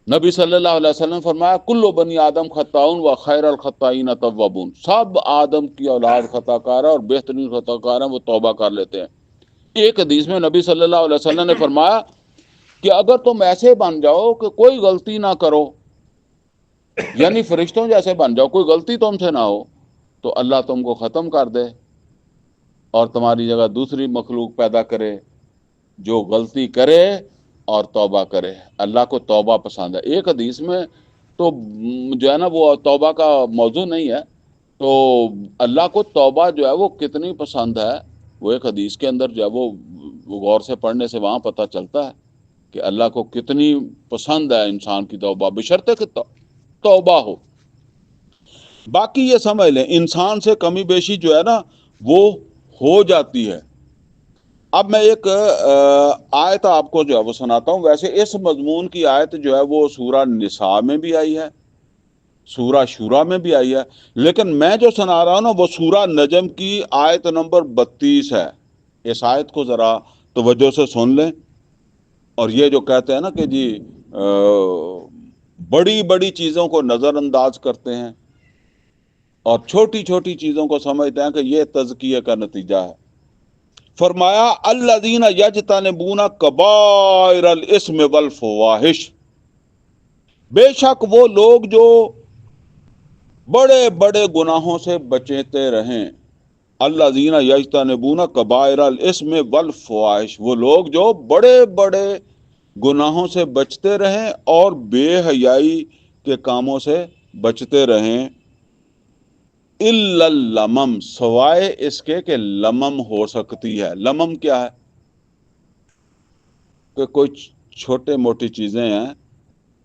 نبی صلی اللہ علیہ وسلم فرمایا کل بنی آدم خطاؤن و خیر الخطائین توابون، سب آدم کی اولاد خطا کار ہے اور بہترین خطا کار ہیں وہ توبہ کر لیتے ہیں۔ ایک حدیث میں نبی صلی اللہ علیہ وسلم نے فرمایا کہ اگر تم ایسے بن جاؤ کہ کوئی غلطی نہ کرو یعنی فرشتوں جیسے بن جاؤ، کوئی غلطی تم سے نہ ہو تو اللہ تم کو ختم کر دے اور تمہاری جگہ دوسری مخلوق پیدا کرے جو غلطی کرے اور توبہ کرے۔ اللہ کو توبہ پسند ہے۔ ایک حدیث میں تو جو ہے نا وہ توبہ کا موضوع نہیں ہے، تو اللہ کو توبہ جو ہے وہ کتنی پسند ہے، وہ ایک حدیث کے اندر جو ہے وہ غور سے پڑھنے سے وہاں پتہ چلتا ہے کہ اللہ کو کتنی پسند ہے انسان کی توبہ، بشرطے کہ توبہ ہو۔ باقی یہ سمجھ لیں انسان سے کمی بیشی جو ہے نا وہ ہو جاتی ہے۔ اب میں ایک آیت آپ کو جو ہے وہ سناتا ہوں۔ ویسے اس مضمون کی آیت جو ہے وہ سورہ نساء میں بھی آئی ہے، سورہ شورا میں بھی آئی ہے، لیکن میں جو سنا رہا ہوں نا وہ سورہ نجم کی آیت نمبر 32 ہے۔ اس آیت کو ذرا توجہ سے سن لیں۔ اور یہ جو کہتے ہیں نا کہ جی بڑی بڑی چیزوں کو نظر انداز کرتے ہیں اور چھوٹی چھوٹی چیزوں کو سمجھتے ہیں کہ یہ تزکیے کا نتیجہ ہے۔ فرمایا الذین یجتنبون کبائر الاثم والفواحش، بے شک وہ لوگ جو بڑے بڑے گناہوں سے بچتے رہیں۔ الذین یجتنبون کبائر الاثم والفواحش، وہ لوگ جو بڑے بڑے گناہوں سے بچتے رہیں اور بے حیائی کے کاموں سے بچتے رہیں۔ الا اللمم، سوائے اس کے کہ لمم ہو سکتی ہے۔ لمم کیا ہے؟ کہ کوئی چھوٹے موٹی چیزیں ہیں،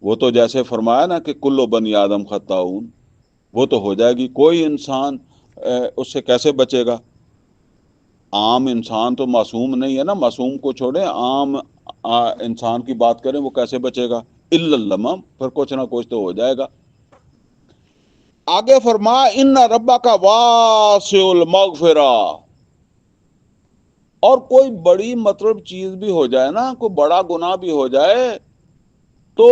وہ تو جیسے فرمایا نا کہ کلو بنی آدم خطاؤن، وہ تو ہو جائے گی۔ کوئی انسان اس سے کیسے بچے گا؟ عام انسان تو معصوم نہیں ہے نا، معصوم کو چھوڑیں، عام انسان کی بات کریں وہ کیسے بچے گا؟ الا اللمم، پھر کچھ نہ کچھ تو ہو جائے گا۔ آگے فرما ان ربک واسع المغفرہ، اور کوئی بڑی مطلب چیز بھی ہو جائے نا، کوئی بڑا گناہ بھی ہو جائے تو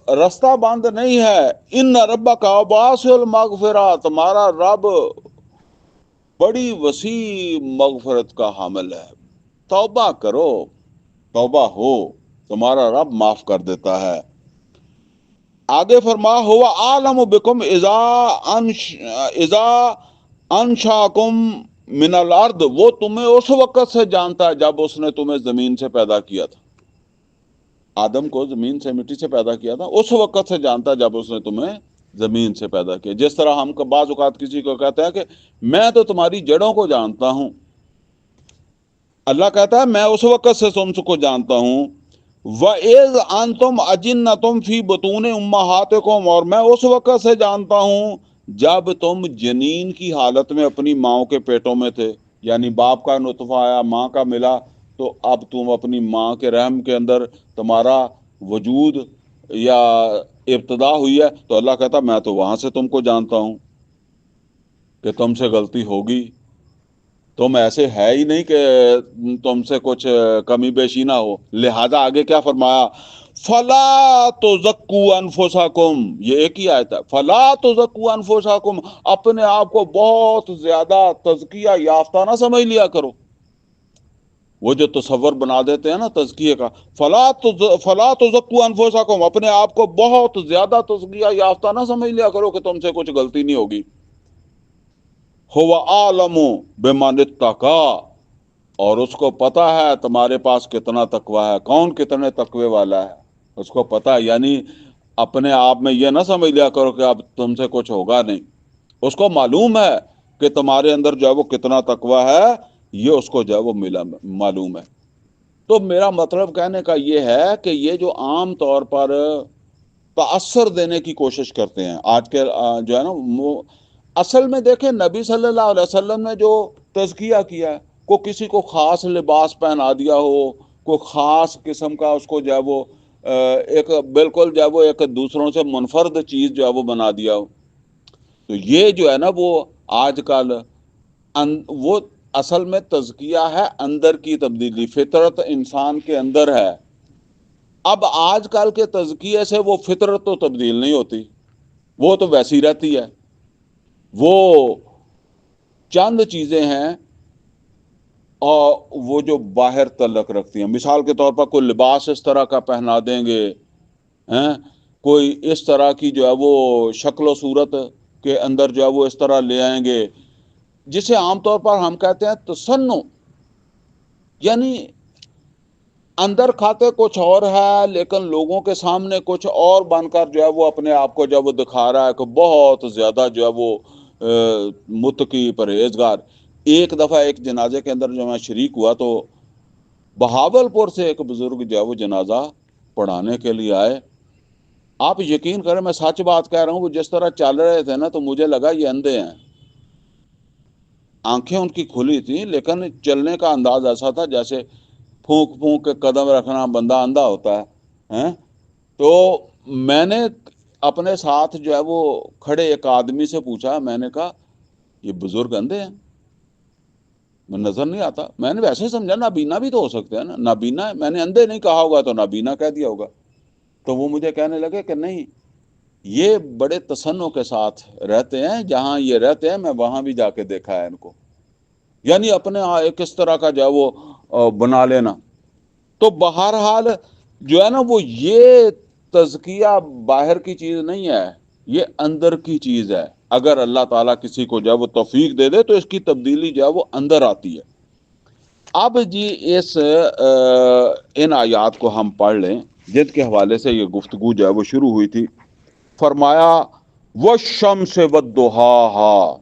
رستہ بند نہیں ہے۔ ان ربک واسع المغفرہ، تمہارا رب بڑی وسیع مغفرت کا حامل ہے۔ توبہ کرو، توبہ ہو، تمہارا رب معاف کر دیتا ہے۔ آگے فرما ہوا عالم بکم اذا انشاکم من الارض، وہ تمہیں اس وقت سے جانتا ہے جب اس نے تمہیں زمین سے پیدا کیا تھا۔ آدم کو زمین سے مٹی سے پیدا کیا تھا، اس وقت سے جانتا ہے جب اس نے تمہیں زمین سے پیدا کیا۔ جس طرح ہم بعض اوقات کسی کو کہتے ہیں کہ میں تو تمہاری جڑوں کو جانتا ہوں، اللہ کہتا ہے میں اس وقت سے تم کو جانتا ہوں۔ وَإِذْ أَنْتُمْ أَجِنَّةٌ فِي بُطُونِ أُمَّهَاتِكُمْ، اور میں اس وقت سے جانتا ہوں جب تم جنین کی حالت میں اپنی ماں کے پیٹوں میں تھے، یعنی باپ کا نطفہ آیا، ماں کا ملا، تو اب تم اپنی ماں کے رحم کے اندر تمہارا وجود یا ابتدا ہوئی ہے، تو اللہ کہتا میں تو وہاں سے تم کو جانتا ہوں کہ تم سے غلطی ہوگی۔ تم ایسے ہے ہی نہیں کہ تم سے کچھ کمی بیشی نہ ہو۔ لہذا آگے کیا فرمایا؟ فلا تزکوا انفسکم، یہ ایک ہی آیت ہے، فلا تزکوا انفسکم، اپنے آپ کو بہت زیادہ تزکیہ یافتہ نہ سمجھ لیا کرو۔ وہ جو تصور بنا دیتے ہیں نا تزکیے کا، فلا تزکوا انفسکم، اپنے آپ کو بہت زیادہ تزکیہ یافتہ نہ سمجھ لیا کرو کہ تم سے کچھ غلطی نہیں ہوگی۔ هو عالم بمن اتقى، اور اس کو پتا ہے تمہارے پاس کتنا تقوی ہے، کون کتنے تقوی والا ہے، اس کو پتا ہے۔ یعنی اپنے آپ میں یہ نہ سمجھ لیا کرو کہ اب تم سے کچھ ہوگا نہیں، اس کو معلوم ہے کہ تمہارے اندر جو ہے وہ کتنا تقوی ہے، یہ اس کو جو ہے وہ معلوم ہے۔ تو میرا مطلب کہنے کا یہ ہے کہ یہ جو عام طور پر تاثر دینے کی کوشش کرتے ہیں آج کے جو ہے نا، وہ اصل میں دیکھیں نبی صلی اللہ علیہ وسلم نے جو تزکیہ کیا ہے، کو کسی کو خاص لباس پہنا دیا ہو، کوئی خاص قسم کا اس کو جو ہے وہ ایک بالکل جو ہے وہ ایک دوسروں سے منفرد چیز جو ہے وہ بنا دیا ہو، تو یہ جو ہے نا وہ آج کل وہ اصل میں تزکیہ ہے اندر کی تبدیلی، فطرت انسان کے اندر ہے۔ اب آج کل کے تزکیے سے وہ فطرت تو تبدیل نہیں ہوتی، وہ تو ویسی رہتی ہے۔ وہ چند چیزیں ہیں اور وہ جو باہر تعلق رکھتی ہیں، مثال کے طور پر کوئی لباس اس طرح کا پہنا دیں گے کوئی اس طرح کی جو ہے وہ شکل و صورت کے اندر جو ہے وہ اس طرح لے آئیں گے جسے عام طور پر ہم کہتے ہیں تصنع، یعنی اندر کھاتے کچھ اور ہے لیکن لوگوں کے سامنے کچھ اور بن کر جو ہے وہ اپنے آپ کو جب وہ دکھا رہا ہے کہ بہت زیادہ جو ہے وہ متقی پرہیزگار۔ ایک دفعہ ایک جنازے کے اندر جو میں شریک ہوا تو بہاول پور سے ایک بزرگ جو ہے وہ جنازہ پڑھانے کے لیے آئے۔ آپ یقین کریں میں سچ بات کہہ رہا ہوں، وہ جس طرح چل رہے تھے نا تو مجھے لگا یہ اندھے ہیں۔ آنکھیں ان کی کھلی تھی لیکن چلنے کا انداز ایسا تھا جیسے پھونک پھونک کے قدم رکھنا بندہ اندھا ہوتا ہے۔ تو میں نے اپنے ساتھ جو ہے وہ کھڑے ایک آدمی سے پوچھا، میں نے کہا یہ بزرگ اندھے ہیں؟ میں نظر نہیں آتا۔ میں نے ویسے سمجھا نابینا بھی تو ہو سکتے ہیں نا، نابینا ہے، میں نے اندھے نہیں کہا ہوگا تو نابینا کہہ دیا ہوگا۔ تو وہ مجھے کہنے لگے کہ نہیں، یہ بڑے تصنع کے ساتھ رہتے ہیں، جہاں یہ رہتے ہیں میں وہاں بھی جا کے دیکھا ہے ان کو، یعنی اپنے ایک اس طرح کا جو ہے وہ بنا لینا۔ تو بہرحال جو ہے نا وہ یہ تزکیہ باہر کی چیز نہیں ہے، یہ اندر کی چیز ہے۔ اگر اللہ تعالیٰ کسی کو جو ہے وہ توفیق دے دے تو اس کی تبدیلی جو ہے وہ اندر آتی ہے۔ اب جی ان آیات کو ہم پڑھ لیں جن کے حوالے سے یہ گفتگو جو ہے وہ شروع ہوئی تھی۔ فرمایا والشمس والضحاہا،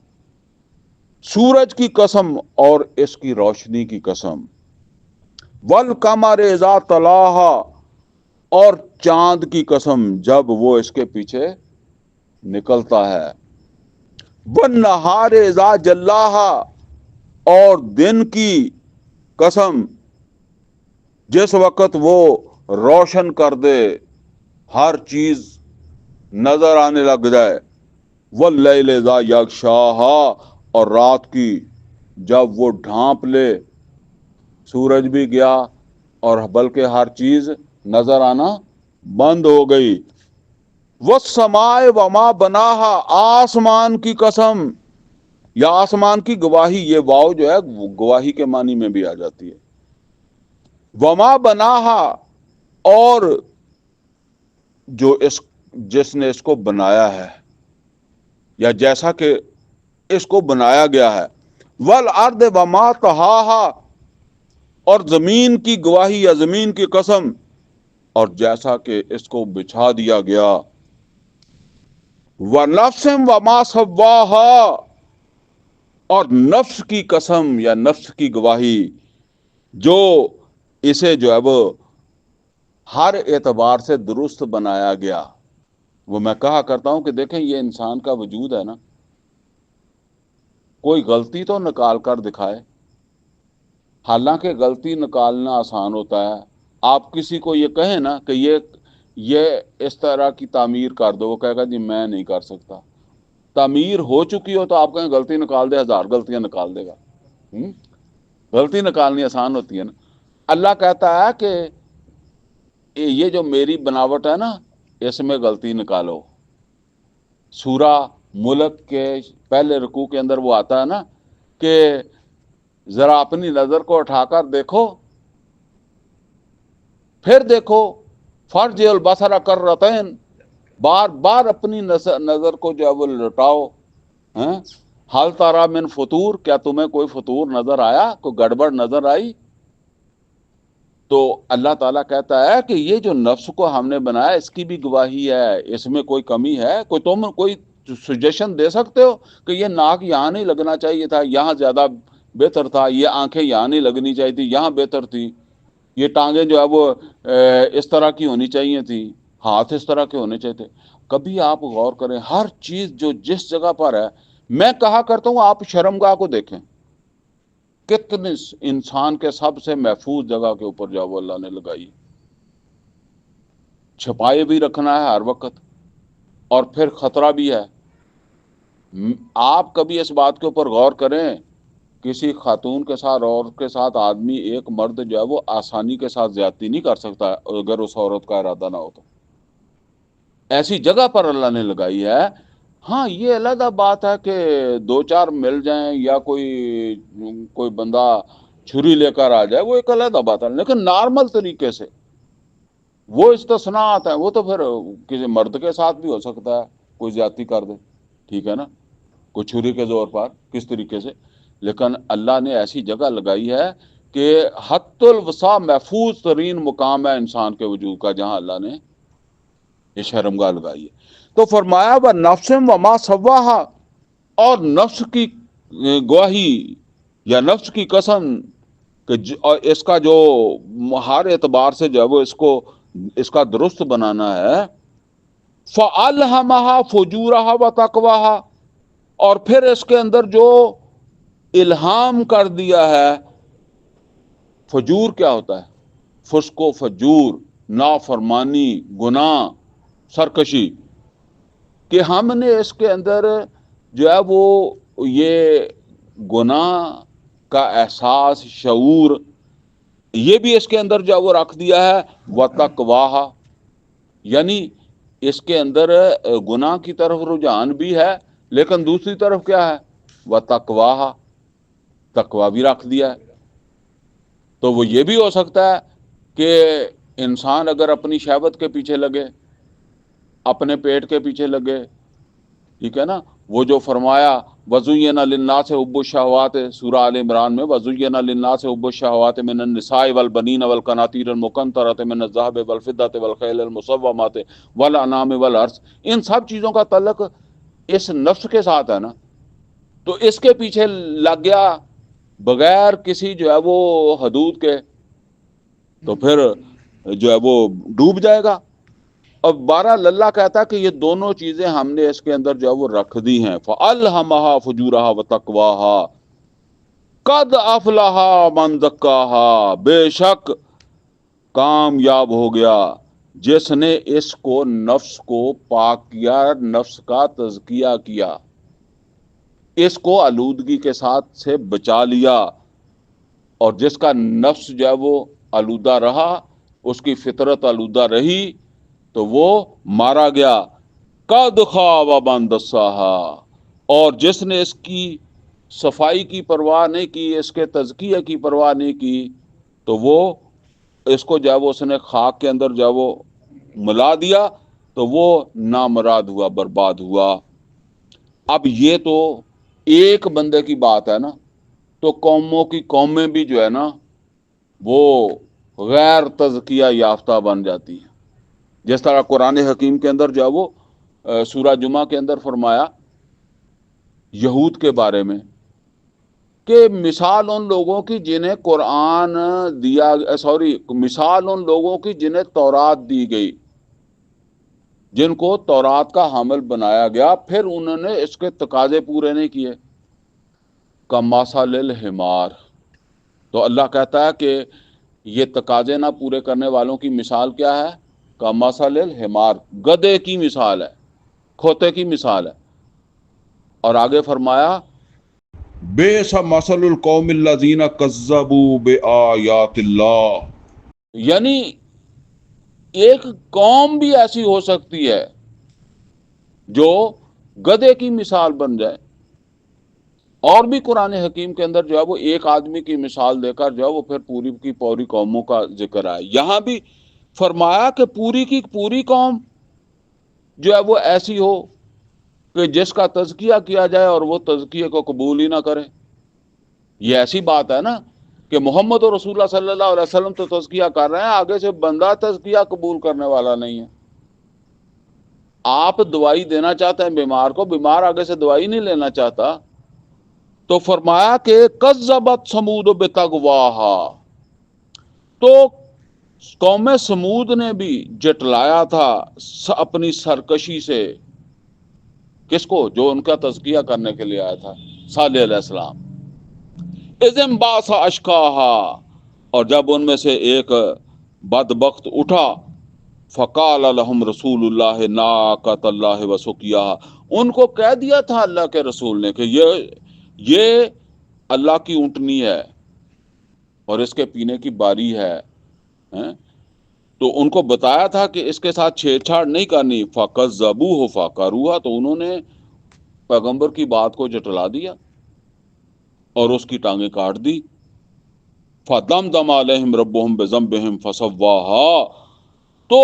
سورج کی قسم اور اس کی روشنی کی قسم، والقمر اذا تلاہا، اور چاند کی قسم جب وہ اس کے پیچھے نکلتا ہے، والنہار اذا جلاہا، اور دن کی قسم جس وقت وہ روشن کر دے، ہر چیز نظر آنے لگ جائے، واللیل اذا یغشاہا، اور رات کی جب وہ ڈھانپ لے، سورج بھی گیا اور بلکہ ہر چیز نظر آنا بند ہو گئی، والسماء وما بناہا، آسمان کی قسم یا آسمان کی گواہی، یہ واو جو ہے گواہی کے معنی میں بھی آ جاتی ہے، وما بناہا، اور جو جس نے اس کو بنایا ہے یا جیسا کہ اس کو بنایا گیا ہے، والارض وما طحاہا، اور زمین کی گواہی یا زمین کی قسم اور جیسا کہ اس کو بچھا دیا گیا، ونفس وما سواہا، اور نفس کی قسم یا نفس کی گواہی جو اسے جو ہے وہ ہر اعتبار سے درست بنایا گیا۔ وہ میں کہا کرتا ہوں کہ دیکھیں یہ انسان کا وجود ہے نا، کوئی غلطی تو نکال کر دکھائے، حالانکہ غلطی نکالنا آسان ہوتا ہے۔ آپ کسی کو یہ کہیں نا کہ یہ اس طرح کی تعمیر کر دو، وہ کہے گا جی میں نہیں کر سکتا۔ تعمیر ہو چکی ہو تو آپ کہیں غلطی نکال دے، ہزار غلطیاں نکال دے گا۔ غلطی نکالنی آسان ہوتی ہے نا۔ اللہ کہتا ہے کہ یہ جو میری بناوٹ ہے نا اس میں غلطی نکالو۔ سورہ ملک کے پہلے رکوع کے اندر وہ آتا ہے نا کہ ذرا اپنی نظر کو اٹھا کر دیکھو، پھر دیکھو، فرج البصر کرتین، بار بار اپنی نظر کو جو ہے وہ لٹاؤ، حل تارا من فطور، کیا تمہیں کوئی فطور نظر آیا، کوئی گڑبڑ نظر آئی؟ تو اللہ تعالیٰ کہتا ہے کہ یہ جو نفس کو ہم نے بنایا اس کی بھی گواہی ہے، اس میں کوئی کمی ہے؟ تم کوئی سجیشن دے سکتے ہو کہ یہ ناک یہاں نہیں لگنا چاہیے تھا، یہاں زیادہ بہتر تھا، یہ آنکھیں یہاں نہیں لگنی چاہیے تھی، یہاں بہتر تھی، یہ ٹانگیں جو ہے وہ اس طرح کی ہونی چاہیے تھی، ہاتھ اس طرح کے ہونے چاہیے تھے؟ کبھی آپ غور کریں، ہر چیز جو جس جگہ پر ہے، میں کہا کرتا ہوں آپ شرمگاہ کو دیکھیں، کتنے انسان کے سب سے محفوظ جگہ کے اوپر جو اللہ نے لگائی، چھپائے بھی رکھنا ہے ہر وقت، اور پھر خطرہ بھی ہے۔ آپ کبھی اس بات کے اوپر غور کریں، کسی خاتون کے ساتھ عورت کے ساتھ آدمی ایک مرد جو ہے وہ آسانی کے ساتھ زیادتی نہیں کر سکتا اگر اس عورت کا ارادہ نہ ہو تو، ایسی جگہ پر اللہ نے لگائی ہے۔ ہاں یہ علیحدہ بات ہے کہ دو چار مل جائیں یا کوئی بندہ چھری لے کر آ جائے، وہ ایک علیحدہ بات ہے، لیکن نارمل طریقے سے وہ استثناءات ہیں، وہ تو پھر کسی مرد کے ساتھ بھی ہو سکتا ہے، کوئی زیادتی کر دے، ٹھیک ہے نا، کوئی چھری کے زور پر کس طریقے سے، لیکن اللہ نے ایسی جگہ لگائی ہے کہ حت الوسع محفوظ ترین مقام ہے انسان کے وجود کا، جہاں اللہ نے یہ شرمگاہ لگائی ہے۔ تو فرمایا وہ نفسم و ما سواہا، اور نفس کی گواہی یا نفس کی قسم کہ اس کا جو ہر اعتبار سے جو ہے وہ اس کا درست بنانا ہے، فَأَلْهَمَهَا فُجُورَهَا وَتَقْوَاهَا، اور پھر اس کے اندر جو الہام کر دیا ہے۔ فجور کیا ہوتا ہے؟ فسق و فجور، نافرمانی، گناہ، سرکشی، کہ ہم نے اس کے اندر جو ہے وہ یہ گناہ کا احساس، شعور، یہ بھی اس کے اندر جو ہے وہ رکھ دیا ہے۔ وَتَقْوَاهَا، یعنی اس کے اندر گناہ کی طرف رجحان بھی ہے، لیکن دوسری طرف کیا ہے؟ وَتَقْوَاهَا، تقوی بھی رکھ دیا ہے۔ تو وہ یہ بھی ہو سکتا ہے کہ انسان اگر اپنی شہوت کے پیچھے لگے، اپنے پیٹ کے پیچھے لگے، ٹھیک ہے نا، وہ جو فرمایا وَزُيِّنَ لِلنَّاسِ حُبُّ الشَّهَوَاتِ، سورہ آل عمران میں، وَزُيِّنَ لِلنَّاسِ حُبُّ الشَّهَوَاتِ مِنَ النِّسَاءِ وَالْبَنِينَ وَالْقَنَاطِيرِ الْمُقَنطَرَةِ مِنَ الذَّهَبِ وَالْفِضَّةِ وَالْخَيْلِ الْمُسَوَّمَةِ وَالْأَنْعَامِ وَالْحَرْثِ، ان سب چیزوں کا تعلق اس نفس کے ساتھ ہے نا، تو اس کے پیچھے لگ گیا بغیر کسی جو ہے وہ حدود کے، تو پھر جو ہے وہ ڈوب جائے گا۔ اب بہرحال اللہ کہتا ہے کہ یہ دونوں چیزیں ہم نے اس کے اندر جو ہے وہ رکھ دی ہیں۔ فَأَلْهَمَهَا فُجُورَهَا وَتَقْوَاهَا قَدْ أَفْلَحَ مَنْ زَكَّاهَا، بے شک کامیاب ہو گیا جس نے اس کو، نفس کو پاک کیا، نفس کا تزکیہ کیا، اس کو آلودگی کے ساتھ سے بچا لیا، اور جس کا نفس جو ہے وہ آلودہ رہا، اس کی فطرت آلودہ رہی، تو وہ مارا گیا۔ قَدْ خَابَ مَنْ دَسَّاهَا، اور جس نے اس کی صفائی کی پرواہ نہیں کی، اس کے تزکیہ کی پرواہ نہیں کی، تو وہ اس کو جو ہے وہ اس نے خاک کے اندر جو ہے وہ ملا دیا، تو وہ نامراد ہوا، برباد ہوا۔ اب یہ تو ایک بندے کی بات ہے نا، تو قوموں کی قومیں بھی جو ہے نا وہ غیر تزکیہ یافتہ بن جاتی ہیں۔ جس طرح قرآن حکیم کے اندر جو ہے وہ سورہ جمعہ کے اندر فرمایا یہود کے بارے میں کہ مثال ان لوگوں کی جنہیں قرآن دیا، مثال ان لوگوں کی جنہیں تورات دی گئی، جن کو تورات کا حامل بنایا گیا، پھر انہوں نے اس کے تقاضے پورے نہیں کیے۔ کمثل الحمار، تو اللہ کہتا ہے کہ یہ تقاضے نہ پورے کرنے والوں کی مثال کیا ہے؟ کمثل الحمار، گدھے کی مثال ہے، کھوتے کی مثال ہے۔ اور آگے فرمایا بئس مثل القوم الذین کذبوا بآیات اللہ، یعنی ایک قوم بھی ایسی ہو سکتی ہے جو گدھے کی مثال بن جائے۔ اور بھی قرآن حکیم کے اندر جو ہے وہ ایک آدمی کی مثال دے کر جو ہے وہ پھر پوری کی پوری قوموں کا ذکر ہے۔ یہاں بھی فرمایا کہ پوری کی پوری قوم جو ہے وہ ایسی ہو کہ جس کا تزکیہ کیا جائے اور وہ تزکیے کو قبول ہی نہ کرے۔ یہ ایسی بات ہے نا کہ محمد رسول اللہ صلی اللہ علیہ وسلم تو تزکیہ کر رہے ہیں، آگے سے بندہ تزکیہ قبول کرنے والا نہیں ہے۔ آپ دوائی دینا چاہتے ہیں بیمار کو، بیمار آگے سے دوائی نہیں لینا چاہتا، تو فرمایا کہ کذبت ثمود بتغواہا، تو قوم سمود نے بھی جٹلایا تھا اپنی سرکشی سے، کس کو؟ جو ان کا تزکیہ کرنے کے لیے آیا تھا، صالح علیہ السلام۔ اذ انبعث اشقاہا، اور جب ان میں سے ایک بدبخت اٹھا، فقال لهم رسول اللہ ناقۃ اللہ وسقیاہا، ان کو کہہ دیا تھا اللہ کے رسول نے کہ یہ اللہ کی اونٹنی ہے اور اس کے پینے کی باری ہے، ہیں؟ تو ان کو بتایا تھا کہ اس کے ساتھ چھیڑ چھاڑ نہیں کرنی۔ فَكَذَّبُوهُ فَعَقَرُوهَا، تو انہوں نے پیغمبر کی بات کو جٹلا دیا اور اس کی ٹانگیں کاٹ دی۔ فَدَمْدَمَ عَلَيْهِمْ رَبُّهُمْ بِذَنبِهِمْ فَسَوَّاهَا، تو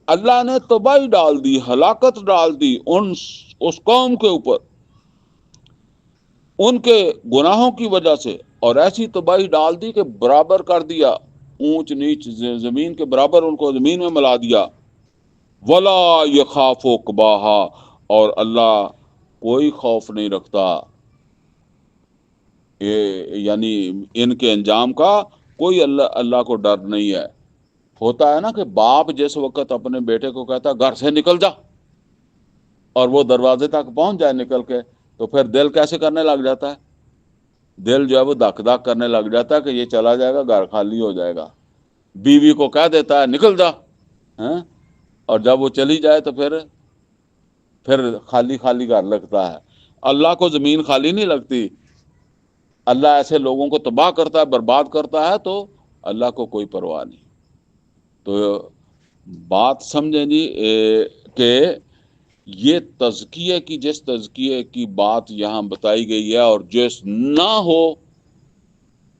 اللہ نے تباہی ڈال دی، ہلاکت ڈال دی اس قوم کے اوپر ان کے گناہوں کی وجہ سے، اور ایسی تباہی ڈال دی کہ برابر کر دیا، اونچ نیچ زمین کے برابر ان کو زمین میں ملا دیا۔ ولا یخاف عقباہا، اور اللہ کوئی خوف نہیں رکھتا یعنی ان کے انجام کا، کوئی اللہ کو ڈر نہیں ہے۔ ہوتا ہے نا کہ باپ جس وقت اپنے بیٹے کو کہتا ہے گھر سے نکل جا، اور وہ دروازے تک پہنچ جائے نکل کے، تو پھر دل کیسے کرنے لگ جاتا ہے؟ دل جو ہے وہ دھک دھک کرنے لگ جاتا ہے کہ یہ چلا جائے گا گھر خالی ہو جائے گا۔ بیوی کو کہہ دیتا ہے نکل جا، اور جب وہ چلی جائے تو پھر خالی خالی گھر لگتا ہے۔ اللہ کو زمین خالی نہیں لگتی، اللہ ایسے لوگوں کو تباہ کرتا ہے، برباد کرتا ہے، تو اللہ کو کوئی پرواہ نہیں۔ تو بات سمجھیں جی کہ یہ تزکیے کی، جس تزکیے کی بات یہاں بتائی گئی ہے، اور جس نہ ہو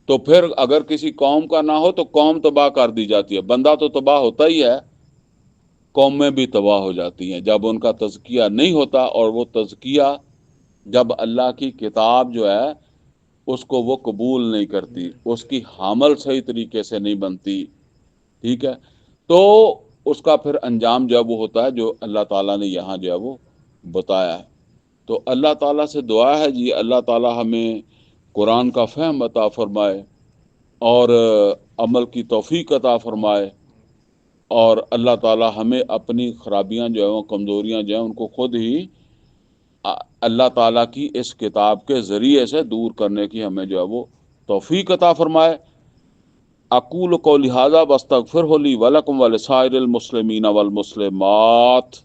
تو پھر اگر کسی قوم کا نہ ہو تو قوم تباہ کر دی جاتی ہے، بندہ تو تباہ ہوتا ہی ہے، قومیں بھی تباہ ہو جاتی ہیں جب ان کا تزکیہ نہیں ہوتا۔ اور وہ تزکیہ جب اللہ کی کتاب جو ہے اس کو وہ قبول نہیں کرتی، اس کی حامل صحیح طریقے سے نہیں بنتی، ٹھیک ہے، تو اس کا پھر انجام جو ہے وہ ہوتا ہے جو اللہ تعالیٰ نے یہاں جو ہے وہ بتایا ہے۔ تو اللہ تعالیٰ سے دعا ہے جی اللہ تعالیٰ ہمیں قرآن کا فہم عطا فرمائے اور عمل کی توفیق عطا فرمائے، اور اللہ تعالیٰ ہمیں اپنی خرابیاں جو ہیں، کمزوریاں جو ہیں، ان کو خود ہی اللہ تعالیٰ کی اس کتاب کے ذریعے سے دور کرنے کی ہمیں جو ہے وہ توفیق عطا فرمائے۔ اقول قولی ھذا واستغفرہ لی ولکم ولسائر المسلمین والمسلمات۔